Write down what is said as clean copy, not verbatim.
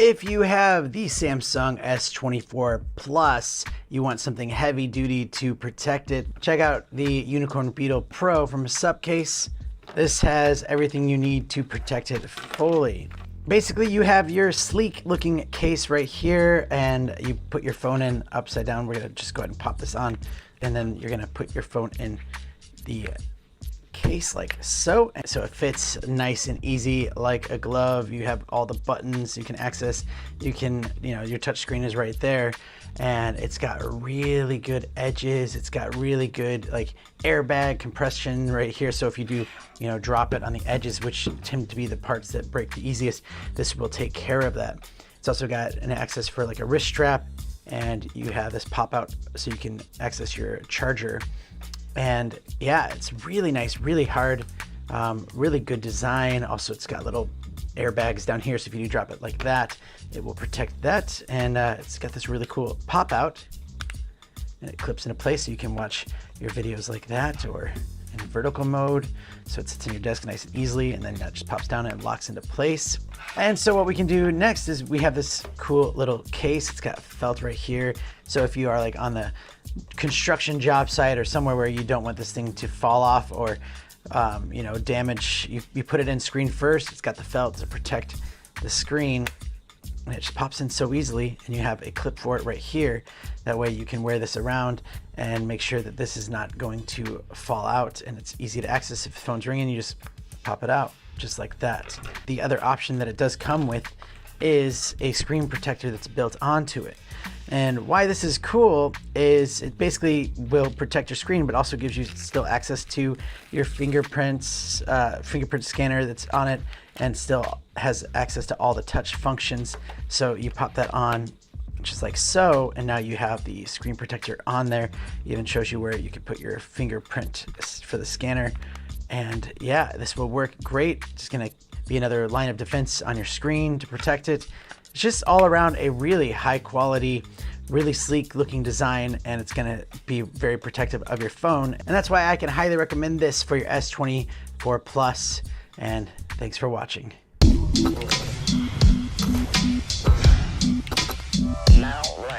If you have the Samsung S24 Plus, you want something heavy duty to protect it, check out the Unicorn Beetle Pro from SUPCASE. This has everything you need to protect it fully. Basically, you have your sleek looking case right here, and you put your phone in upside down. We're gonna just go ahead and pop this on, and then you're gonna put your phone in the case like so. And so it fits nice and easy like a glove. You have all the buttons you can access. You can, your touch screen is right there, and it's got really good edges. It's got really good like airbag compression right here. So if you do, drop it on the edges, which tend to be the parts that break the easiest, this will take care of that. It's also got an access for like a wrist strap, and you have this pop out so you can access your charger. And yeah, it's really nice, really hard, really good design. Also, it's got little airbags down here, so if you do drop it like that, it will protect that. And it's got this really cool pop out, and it clips into place so you can watch your videos like that, or in vertical mode, so it sits in your desk nice and easily, and then that just pops down and locks into place. And so what we can do next is we have this cool little case. It's got felt right here, so if you are like on the construction job site or somewhere where you don't want this thing to fall off or damage, you put it in screen first. It's got the felt to protect the screen, and it just pops in so easily, and you have a clip for it right here. That way you can wear this around and make sure that this is not going to fall out, and it's easy to access. If the phone's ringing, you just pop it out just like that. The other option that it does come with is a screen protector that's built onto it. And why this is cool is it basically will protect your screen, but also gives you still access to your fingerprint scanner that's on it, and still has access to all the touch functions. So you pop that on just like so, and now you have the screen protector on there. It even shows you where you can put your fingerprint for the scanner. And yeah, this will work great. It's gonna be another line of defense on your screen to protect it. It's just all around a really high quality, really sleek looking design, and it's gonna be very protective of your phone. And that's why I can highly recommend this for your S24 Plus. And thanks for watching. Now, right.